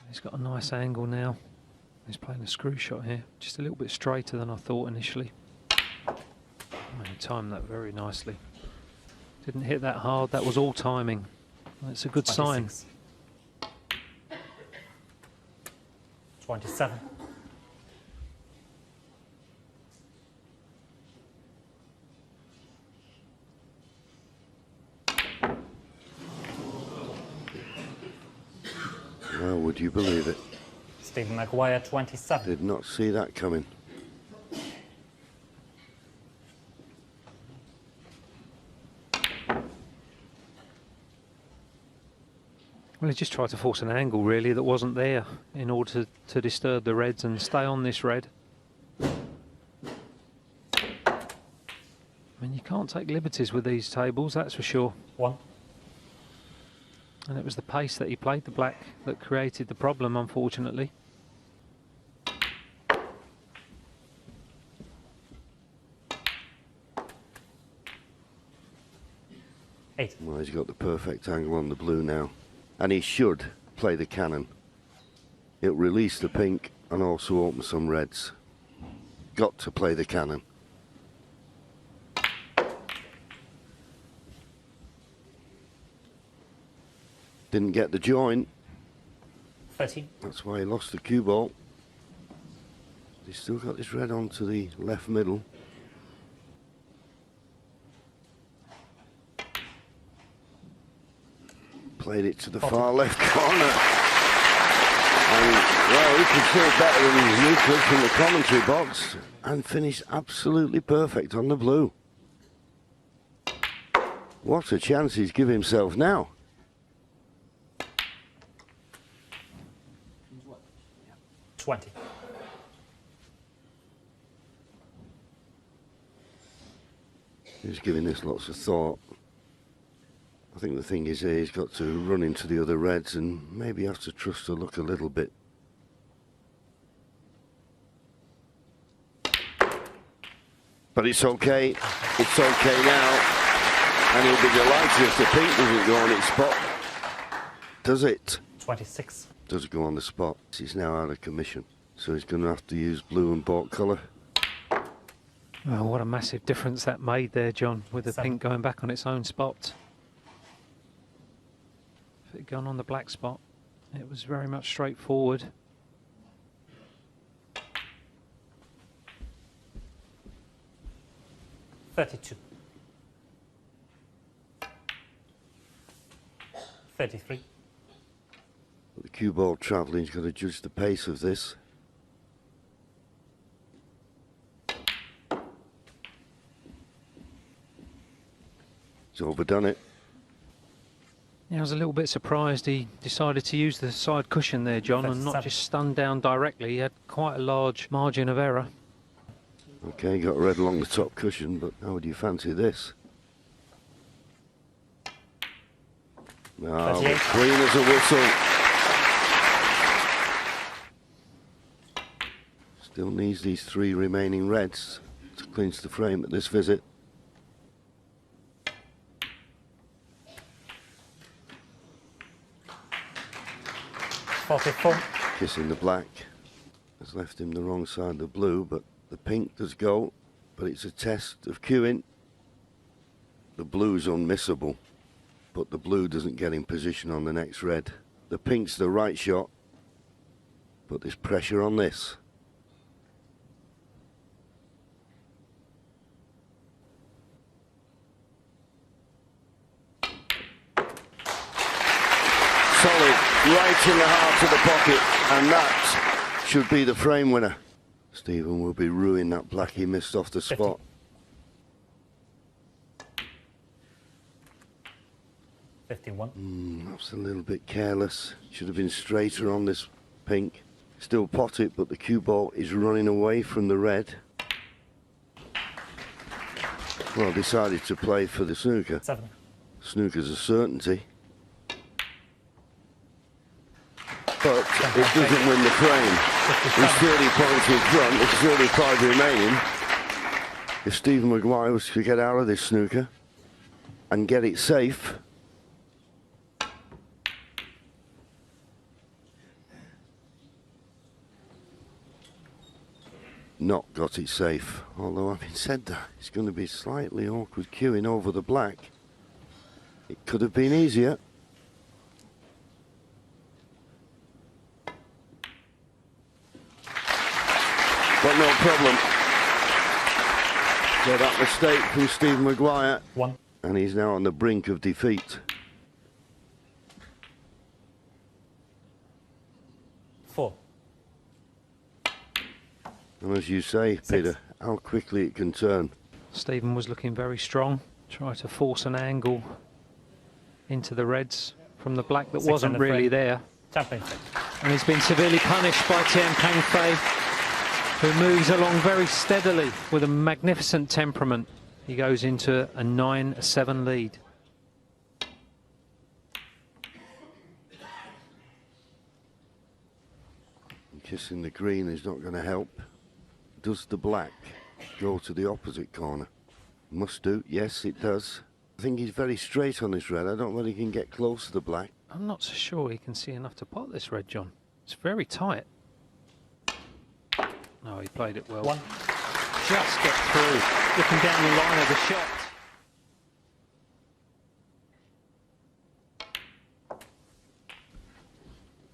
He's got a nice angle now. He's playing a screw shot here, just a little bit straighter than I thought initially. He timed that very nicely. Didn't hit that hard, that was all timing. That's a good 26. sign. 27. Well, would you believe it? Stephen Maguire, 27. Did not see that coming. Well, he just tried to force an angle really that wasn't there in order to disturb the reds and stay on this red. I mean, you can't take liberties with these tables, that's for sure. 1. And it was the pace that he played the black that created the problem, unfortunately. Well, he's got the perfect angle on the blue now. And he should play the cannon. It'll release the pink and also open some reds. Got to play the cannon. Didn't get the joint. 13. That's why he lost the cue ball. He's still got this red onto the left middle. Played it to the far left corner. And, well, he could feel better than his Euclid from the commentary box and finished absolutely perfect on the blue. What a chance he's given himself now. What? 20. He's giving this lots of thought. I think the thing is he's got to run into the other reds and maybe have to trust the luck a little bit. But it's okay. It's okay now. And he'll be delighted if the pink doesn't go on its spot. Does it? 26. Does it go on the spot? He's now out of commission. So he's going to have to use blue and bought colour. Oh, what a massive difference that made there, John, with the 7. pink going back on its own spot. If it had gone on the black spot, it was very much straightforward. $32. 33. The cue ball travelling's got to judge the pace of this. He's overdone it. Yeah, I was a little bit surprised he decided to use the side cushion there, John, and not 37. just stun down directly. He had quite a large margin of error. Okay, got red along the top cushion, but how would you fancy this? Oh, 38. clean as a whistle. Still needs these 3 remaining reds to clinch the frame at this visit. $44. Kissing the black has left him the wrong side of the blue, but the pink does go, but it's a test of cueing. The blue's unmissable, but the blue doesn't get in position on the next red. The pink's the right shot, but there's pressure on this. Solid, right in the heart of the pocket, and that should be the frame winner. Stephen will be ruining that black he missed off the spot. 51. That's a little bit careless. Should have been straighter on this pink. Still pot it, but the cue ball is running away from the red. Well, decided to play for the snooker. 7. Snooker's a certainty. But it doesn't win the frame. He's 30 points in front, there's 35 remaining. If Stephen Maguire was to get out of this snooker and get it safe, not got it safe. Although having said that, it's going to be slightly awkward queuing over the black. It could have been easier. But no problem. So that mistake from Steve Maguire. 1. And he's now on the brink of defeat. 4. And as you say, Peter, how quickly it can turn. Stephen was looking very strong. Tried to force an angle into the reds from the black that 6 wasn't and a really frame. there. Tian Pengfei. And he's been severely punished by Tian Pengfei, who moves along very steadily with a magnificent temperament. He goes into a 9-7 lead. Kissing the green is not going to help. Does the black go to the opposite corner? Must do. Yes, it does. I think he's very straight on this red. I don't know whether he can get close to the black. I'm not so sure he can see enough to pot this red, John. It's very tight. No, he played it well. 1. Just get through. Looking down the line of the shot.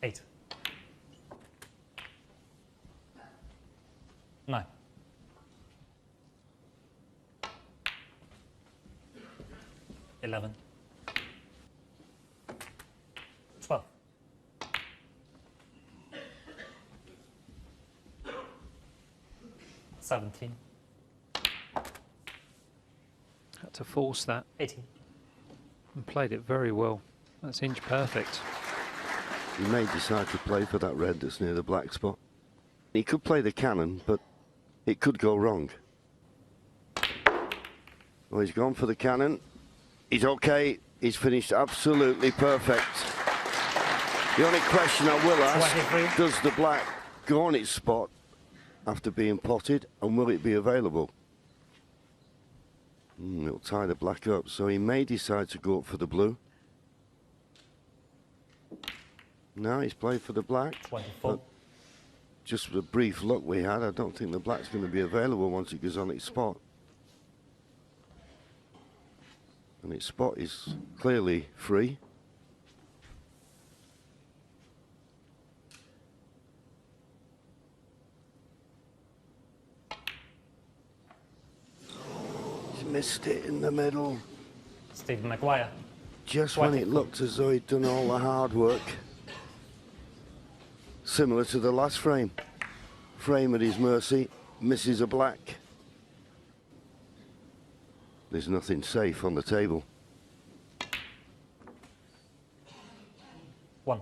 Eight. 9. 11. 12. 17. Had to force that 18. and played it very well. That's inch perfect. He may decide to play for that red that's near the black spot. He could play the cannon, but it could go wrong. Well, he's gone for the cannon. He's okay. He's finished absolutely perfect. The only question I will ask, 23. does the black go on its spot after being potted, and will it be available? It'll tie the black up, so he may decide to go up for the blue. No, he's played for the black. 24. Just the brief look we had, I don't think the black's going to be available once it goes on its spot. And its spot is clearly free. He's missed it in the middle. Stephen Maguire. Just when it 24. looked as though he'd done all the hard work. Similar to the last frame. Frame at his mercy, misses a black. There's nothing safe on the table. 1.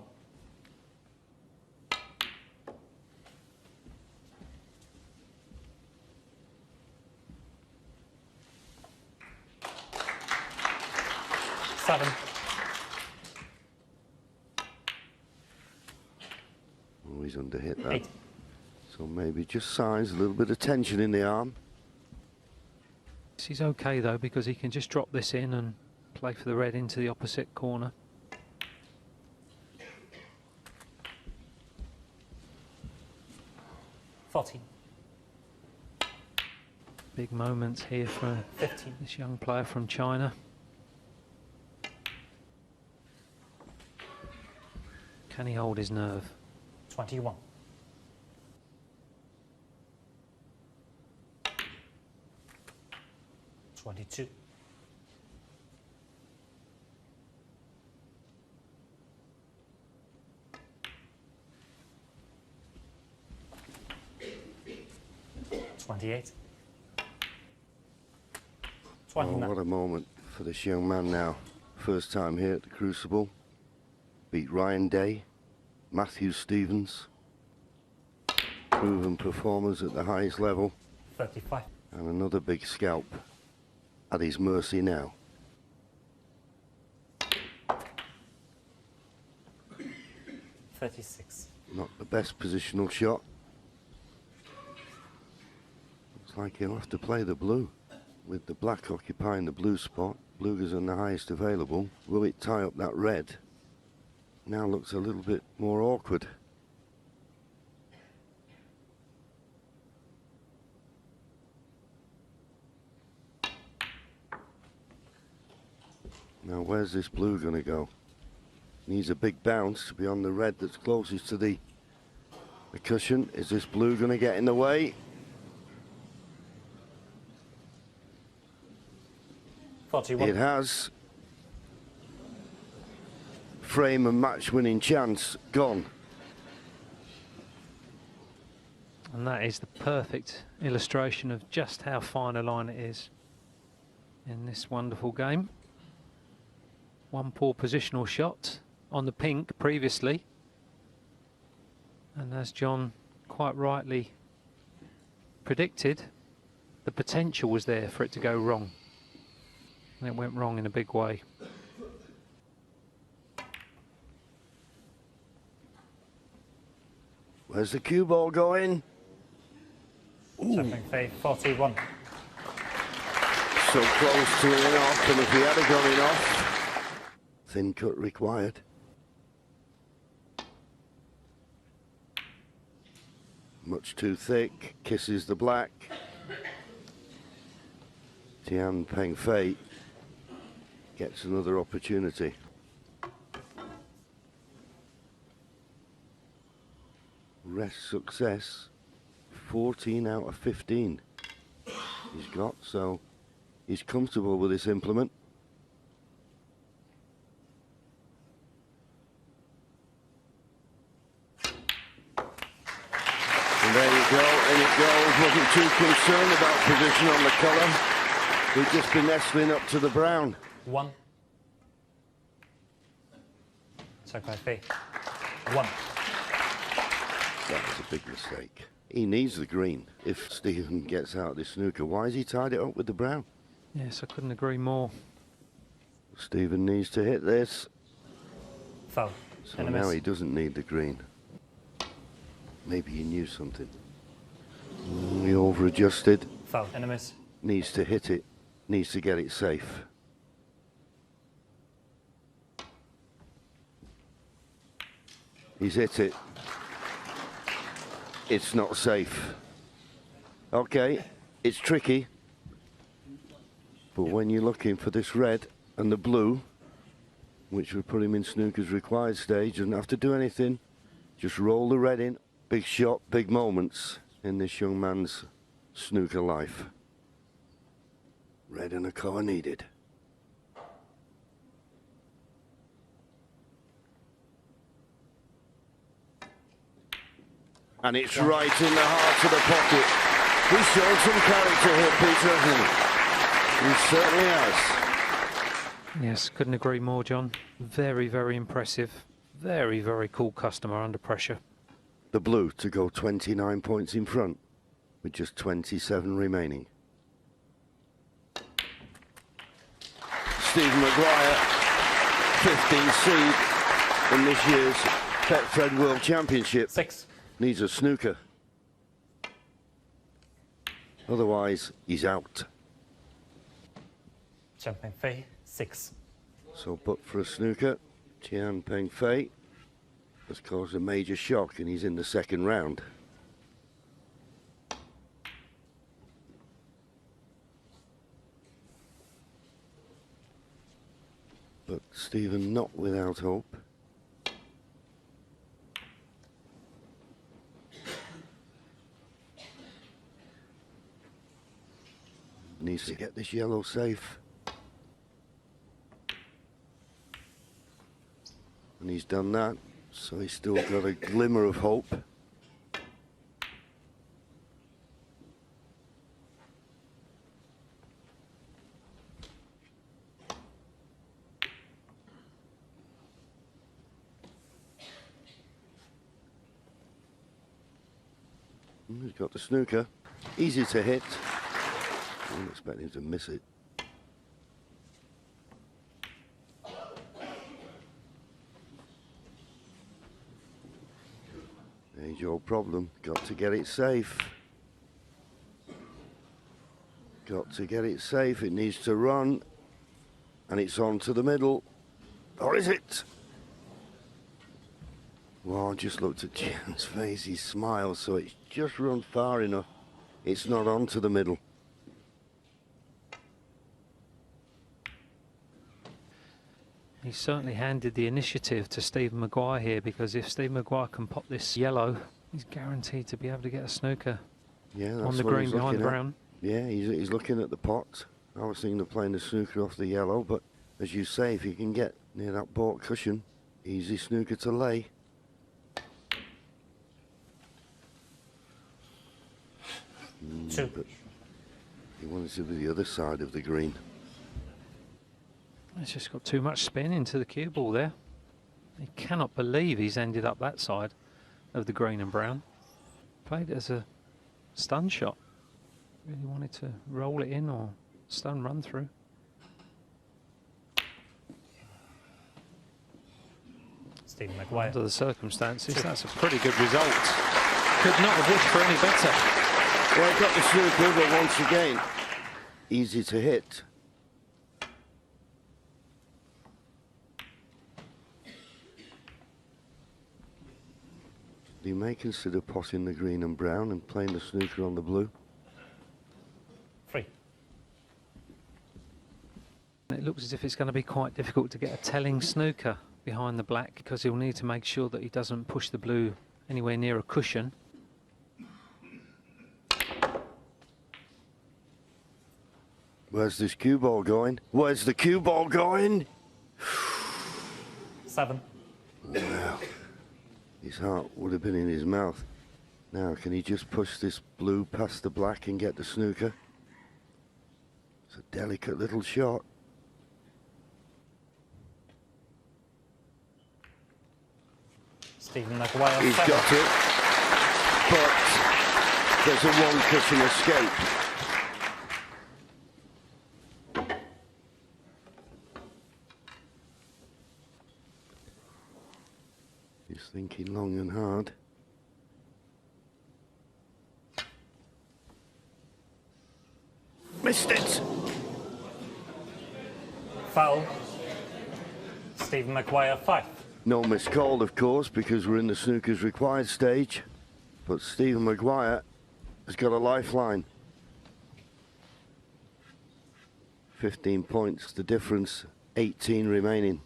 7. Oh, he's underhit that. 8. So maybe just signs, a little bit of tension in the arm. He's okay though, because he can just drop this in and play for the red into the opposite corner. Fourteen. Big moments here for 15. this young player from China. Can he hold his nerve? 21. 22. 28. Oh, 29. what a moment for this young man now. First time here at the Crucible. Beat Ryan Day, Matthew Stevens. Proven performers at the highest level. 35. And another big scalp at his mercy now. $36. Not the best positional shot. Looks like he'll have to play the blue. With the black occupying the blue spot, blue goes on the highest available. Will it tie up that red? Now looks a little bit more awkward. Now where's this blue going to go? Needs a big bounce to be on the red that's closest to the cushion. Is this blue going to get in the way? 41. It has. Frame and match winning chance gone. And that is the perfect illustration of just how fine a line it is in this wonderful game. One poor positional shot on the pink previously. And as John quite rightly predicted, the potential was there for it to go wrong. And it went wrong in a big way. Where's the cue ball going? Tian Pengfei, 41. So close to an off, and if he had gone in off, thin cut required. Much too thick, kisses the black. Tian Pengfei gets another opportunity. Rest success, 14 out of 15 he's got, so he's comfortable with this implement. And there you go, and it goes. Wasn't too concerned about position on the colour. We've just been nestling up to the brown. 1. Tian Pengfei, 1. That was a big mistake. He needs the green if Stephen gets out of this snooker. Why has he tied it up with the brown? Yes, I couldn't agree more. Stephen needs to hit this. Foul. So now he doesn't need the green. Maybe he knew something. He over-adjusted. Foul. Enemies. Needs to hit it. Needs to get it safe. He's hit it. It's not safe. Okay, it's tricky. But when you're looking for this red and the blue, which would put him in snooker's required stage, doesn't have to do anything. Just roll the red in. Big shot, big moments in this young man's snooker life. Red and a colour needed. And it's right in the heart of the pocket. He's shown some character here, Peter, hasn't he? He certainly has. Yes, couldn't agree more, John. Very, very impressive. Very, very cool customer under pressure. The blue to go 29 points in front with just 27 remaining. Stephen Maguire, 15th seed in this year's Betfred World Championship. 6. Needs a snooker. Otherwise, he's out. Tian Pengfei, 6. So, but for a snooker, Tian Pengfei has caused a major shock, and he's in the second round. But Stephen not without hope. Needs to get this yellow safe. And he's done that, so he's still got a glimmer of hope. He's got the snooker. Easy to hit. I didn't expect him to miss it. Age old problem. Got to get it safe. Got to get it safe. It needs to run. And it's on to the middle. Or is it? Well, I just looked at Tian's face. He smiled, so it's just run far enough. It's not on to the middle. He's certainly handed the initiative to Stephen Maguire here, because if Stephen Maguire can pop this yellow, he's guaranteed to be able to get a snooker on the green behind brown. Yeah, he's looking at the pot. I was thinking of playing the snooker off the yellow, but as you say, if you can get near that baulk cushion, easy snooker to lay. Two. He wanted to be the other side of the green. It's just got too much spin into the cue ball there. He cannot believe he's ended up that side of the green and brown. Played it as a stun shot. Really wanted to roll it in or stun run through. Stephen Maguire. Under the circumstances, that's a pretty good result. Could not have wished for any better. Well, I got the snooker, but once again, easy to hit. You may consider potting the green and brown and playing the snooker on the blue. 3. It looks as if it's going to be quite difficult to get a telling snooker behind the black, because he'll need to make sure that he doesn't push the blue anywhere near a cushion. Where's this cue ball going? Where's the cue ball going? 7. Well, his heart would have been in his mouth. Now, can he just push this blue past the black and get the snooker? It's a delicate little shot. Stephen Maguire. He's 7. got it, but there's a one cushion escape. He's thinking long and hard. Missed it! Foul. Stephen Maguire 5. No missed call, of course, because we're in the snooker's required stage. But Stephen Maguire has got a lifeline. 15 points, the difference, 18 remaining.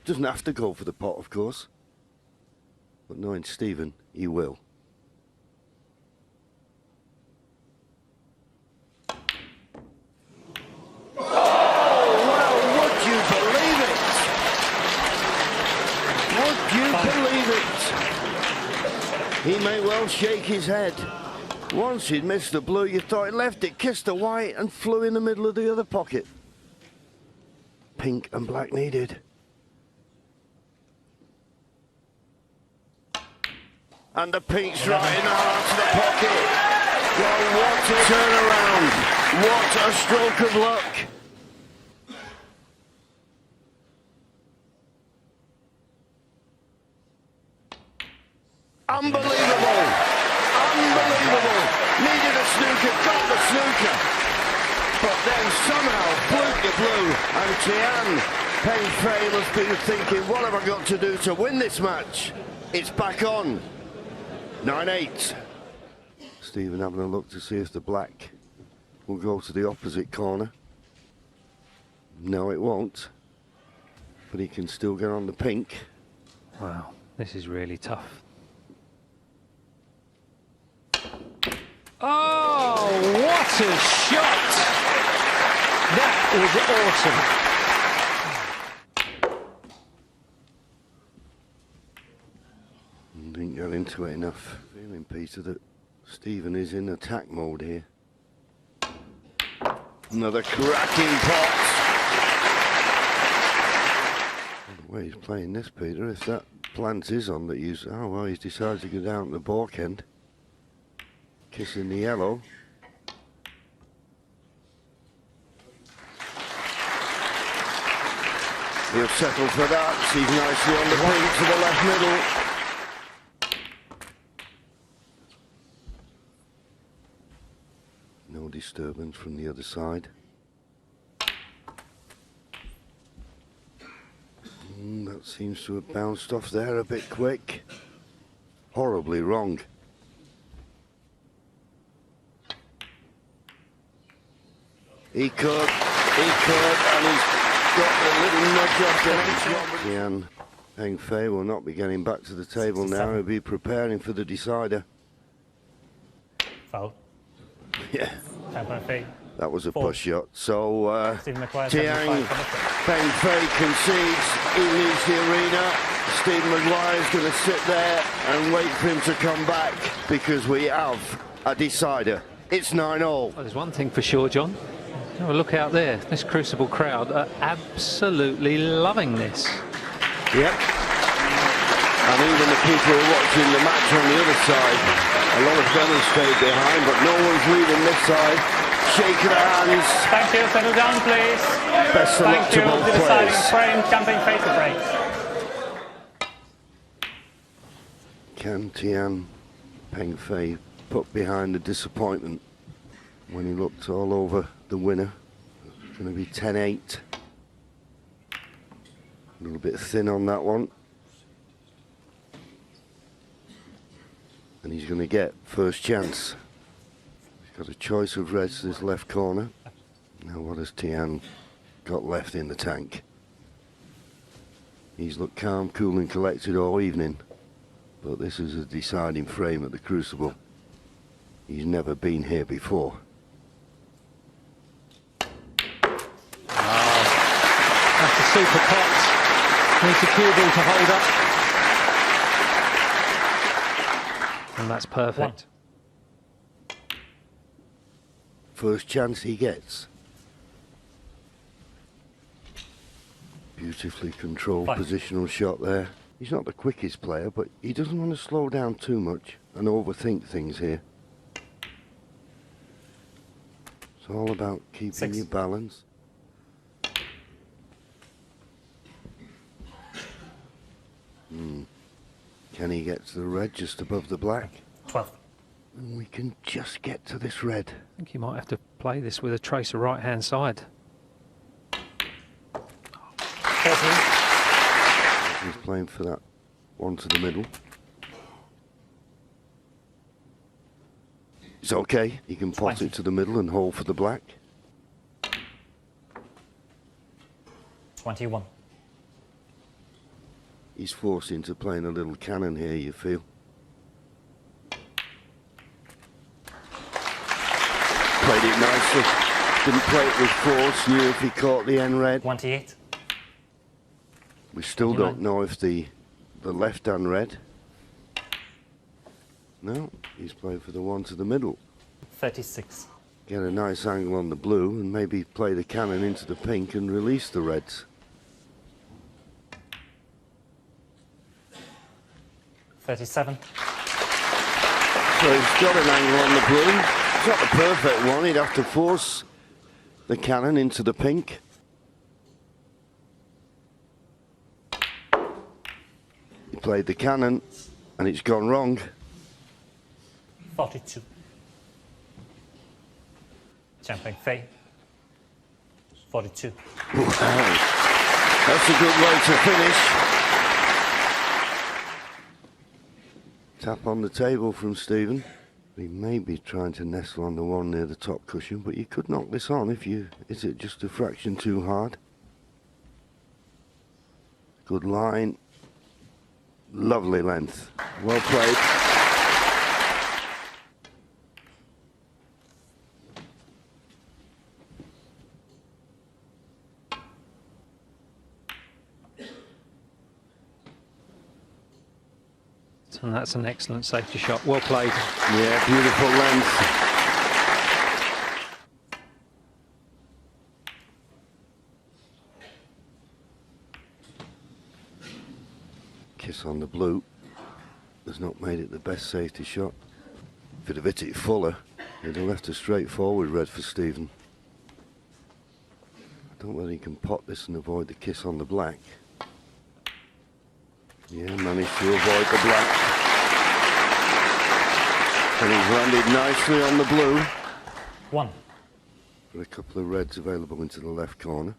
Doesn't have to go for the pot, of course. But knowing Stephen, he will. He may well shake his head. Once he'd missed the blue, you thought he left it, kissed the white, and flew in the middle of the other pocket. Pink and black needed. And the pink's right in the heart of the pocket. Well, what a turnaround. What a stroke of luck. Unbelievable! Unbelievable! Needed a snooker, got the snooker. But then somehow fluked the blue, and Tian Pengfei must be thinking, what have I got to do to win this match? It's back on. 9-8. Stephen having a look to see if the black will go to the opposite corner. No, it won't. But he can still get on the pink. Wow, this is really tough. Oh, what a shot! That was awesome. Didn't get into it enough. Feeling, Peter, that Stephen is in attack mode here. Another cracking pot. The way he's playing this, Peter, if that plant is on that he's... Oh, well, he's decided to go down to the baulk end. Kissing the yellow. He'll settle for that. He's nicely on the pink to the left middle. No disturbance from the other side. That seems to have bounced off there a bit quick. Horribly wrong. He could, and he's got a little nudge off the next one. Tian Pengfei will not be getting back to the table now. He'll be preparing for the decider. Foul. Yeah, Tian Pengfei. that was a Four. push shot. So Stephen Maguire, Tian 75 for the Pengfei concedes. He leaves the arena. Stephen Maguire is going to sit there and wait for him to come back because we have a decider. It's 9-all. Well, there's one thing for sure, John. Oh, look out there. This Crucible crowd are absolutely loving this. Yep. And even the people who are watching the match on the other side, a lot of them have stayed behind, but no one's leaving this side. Shaking their hands. Thank you. Settle down, please. Best of luck Thank to you. both The deciding players. frame. Tian Pengfei to break. Can Tian Pengfei put behind the disappointment when he looked all over the winner? It's going to be 10-8. A little bit thin on that one. And he's going to get first chance. He's got a choice of reds to his left corner. Now what has Tian got left in the tank? He's looked calm, cool and collected all evening. But this is a deciding frame at the Crucible. He's never been here before. That's a super pot. Needs a cue ball to hold up. And that's perfect. First chance he gets. Beautifully controlled positional shot there. He's not the quickest player, but he doesn't want to slow down too much and overthink things here. It's all about keeping your balance. Can he get to the red just above the black? 12. And we can just get to this red. I think you might have to play this with a tracer right-hand side. 14. He's playing for that one to the middle. It's okay. He can pot 20. it to the middle and hold for the black. 21. He's forced into playing a little cannon here, you feel. Played it nicely. Didn't play it with force. Knew if he caught the end red. 28. We still don't know if the left hand red. No, he's playing for the one to the middle. 36. Get a nice angle on the blue and maybe play the cannon into the pink and release the reds. 37. So he's got an angle on the blue. It's not the perfect one. He'd have to force the cannon into the pink. He played the cannon and it's gone wrong. 42. Tian Pengfei. 42. Wow. That's a good way to finish. Tap on the table from Stephen. He may be trying to nestle on the one near the top cushion, but you could knock this on if you... Is it just a fraction too hard? Good line. Lovely length. Well played. And that's an excellent safety shot. Well played. Yeah, beautiful length. Kiss on the blue. Has not made it the best safety shot. If he'd have hit it fuller, he'd have left a straightforward red for Stephen. I don't know whether he can pot this and avoid the kiss on the black. Yeah, managed to avoid the black. And he's landed nicely on the blue. 1. Got a couple of reds available into the left corner.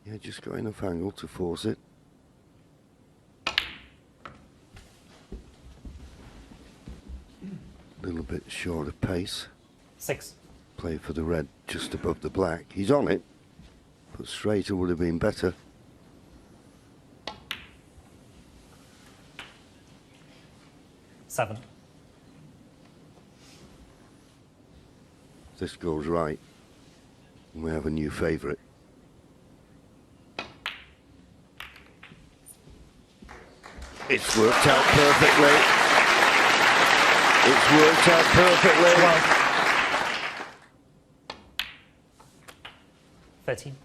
Yeah, just got enough angle to force it. A little bit short of pace. 6. Play for the red just above the black. He's on it, but straighter would have been better. Seven. This goes right, and we have a new favourite. It's worked out perfectly. It's worked out perfectly. 13.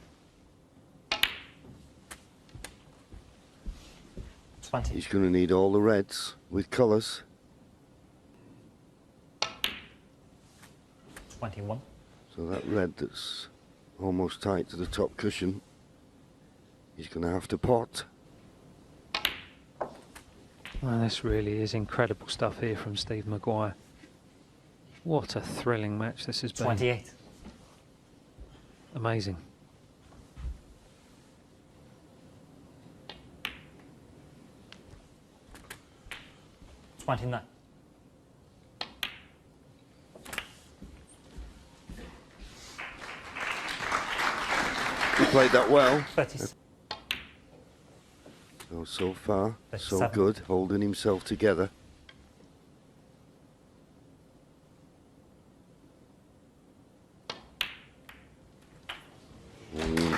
20. He's going to need all the reds with colours. 21. So that red that's almost tight to the top cushion, he's going to have to pot. Well, this really is incredible stuff here from Steve Maguire. What a thrilling match this has been. 28. Amazing. 29. He played that well. 30. So far, so 37. good, holding himself together.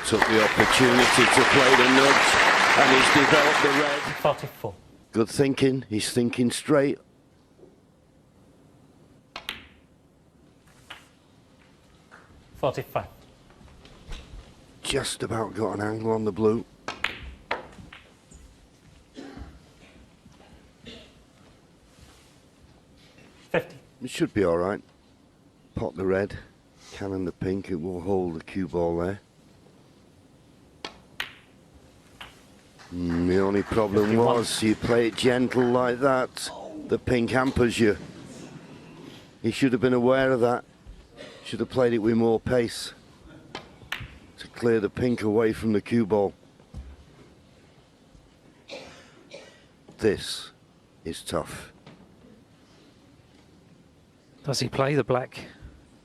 Took the opportunity to play the nudge, and he's developed the red. 44. Good thinking, he's thinking straight. 45. Just about got an angle on the blue. 50. It should be all right. Pot the red, cannon the pink, it will hold the cue ball there. The only problem 51. was you play it gentle like that, the pink hampers you. He should have been aware of that. Should have played it with more pace to clear the pink away from the cue ball. This is tough. Does he play the black?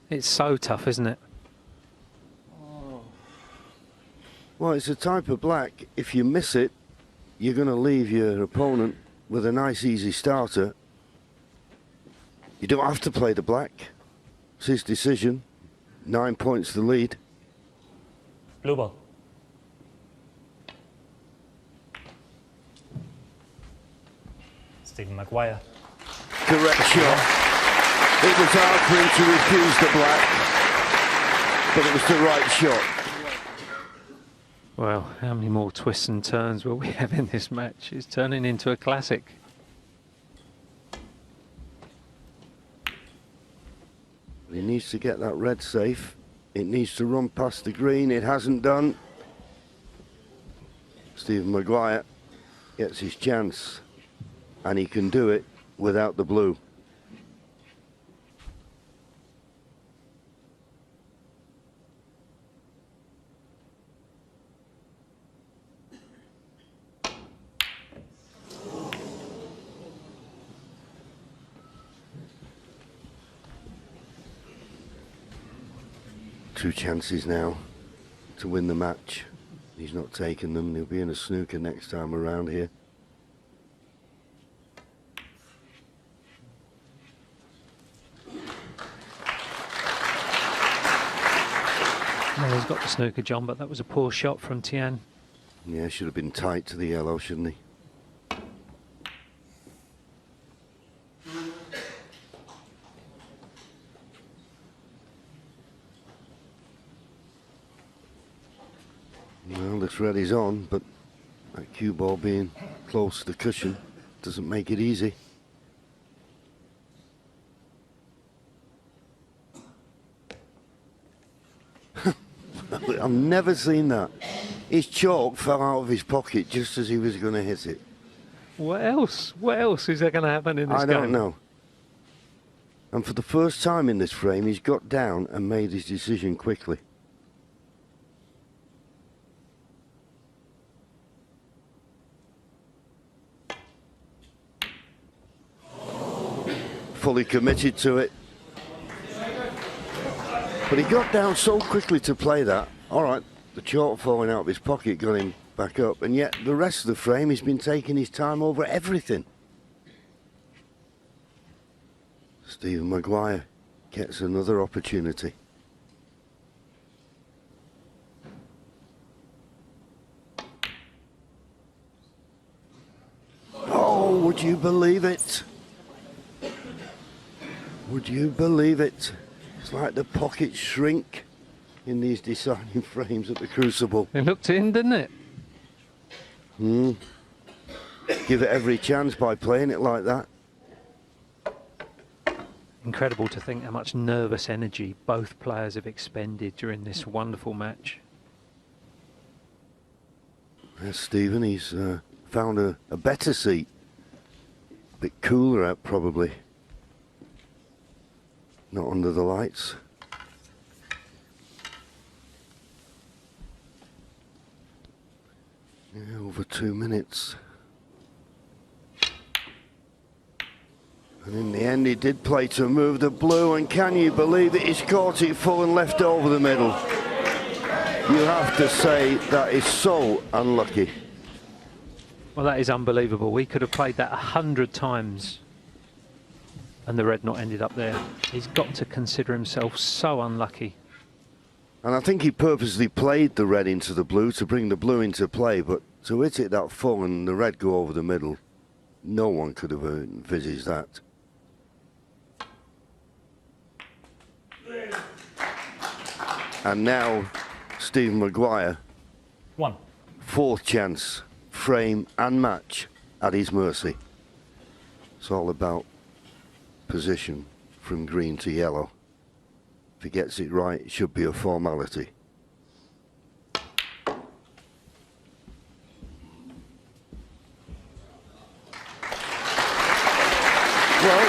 It's so tough, isn't it? Well, it's a type of black, if you miss it, you're going to leave your opponent with a nice easy starter. You don't have to play the black. It's his decision. 9 points the lead. Blue ball. Stephen Maguire. Correct shot. It was hard for him to refuse the black, but it was the right shot. Well, how many more twists and turns will we have in this match? It's turning into a classic. He needs to get that red safe. It needs to run past the green. It hasn't done. Stephen Maguire gets his chance, and he can do it without the blue. Two chances now to win the match. He's not taken them. He'll be in a snooker next time around here. Well, he's got the snooker, John, but that was a poor shot from Tian. Yeah, should have been tight to the yellow, shouldn't he? Well, this red is on, but that cue ball being close to the cushion doesn't make it easy. I've never seen that. His chalk fell out of his pocket just as he was going to hit it. What else? What else is there going to happen in this game? I don't know. And for the first time in this frame, he's got down and made his decision quickly. Fully committed to it. But he got down so quickly to play that. All right, the chalk falling out of his pocket got him back up, and yet the rest of the frame, he's been taking his time over everything. Stephen Maguire gets another opportunity. Oh, would you believe it? Would you believe it? It's like the pockets shrink in these deciding frames at the Crucible. It looked in, didn't it? Give it every chance by playing it like that. Incredible to think how much nervous energy both players have expended during this wonderful match. There's Stephen, he's found a better seat. A bit cooler out probably. Not under the lights. Yeah, over 2 minutes. And in the end he did play to move the blue, and can you believe it? He's caught it full and left over the middle. You have to say that is so unlucky. Well, that is unbelievable. We could have played that 100 times and the red not ended up there. He's got to consider himself so unlucky. And I think he purposely played the red into the blue to bring the blue into play, but to hit it that full and the red go over the middle, no one could have envisaged that. And now Stephen Maguire, 1. fourth chance, frame and match at his mercy. It's all about position from green to yellow. If he gets it right, it should be a formality. Well,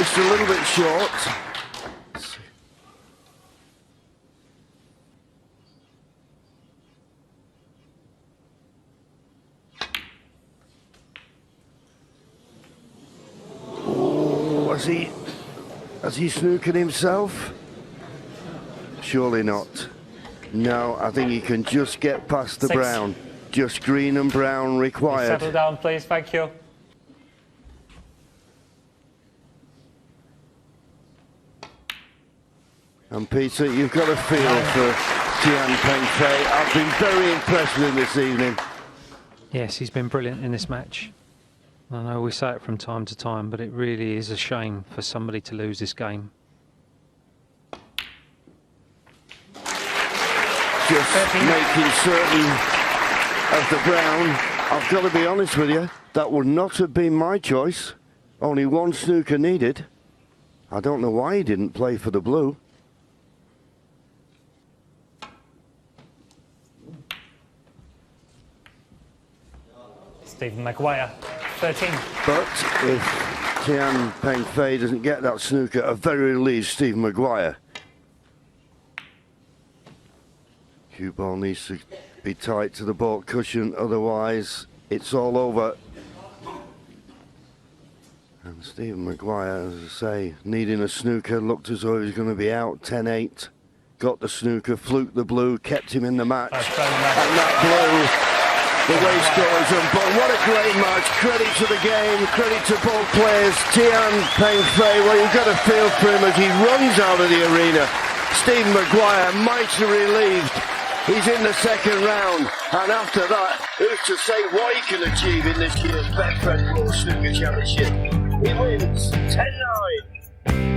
it's a little bit short. Has he snookered himself? Surely not. No, I think he can just get past the 6. brown. Just green and brown required. Settle down, please. Thank you. And Peter, you've got a feel for Tian Pengfei. I've been very impressed with him this evening. Yes, he's been brilliant in this match. I know we say it from time to time, but it really is a shame for somebody to lose this game. Just making certain of the brown. I've got to be honest with you, that would not have been my choice. Only one snooker needed. I don't know why he didn't play for the blue. Stephen Maguire, 13. But if Tian Pengfei doesn't get that snooker, a very relieved Stephen Maguire. Cue ball needs to be tight to the baulk cushion, otherwise it's all over. And Stephen Maguire, as I say, needing a snooker, looked as though he was going to be out 10-8. Got the snooker, fluked the blue, kept him in the match. And that blue, the waist goes on. But what a great match. Credit to the game, credit to both players. Tian Pengfei, well, you've got to feel for him as he runs out of the arena. Stephen Maguire, mighty relieved. He's in the second round. And after that, who's to say what he can achieve in this year's Betfred World Snooker Championship? He wins 10-9.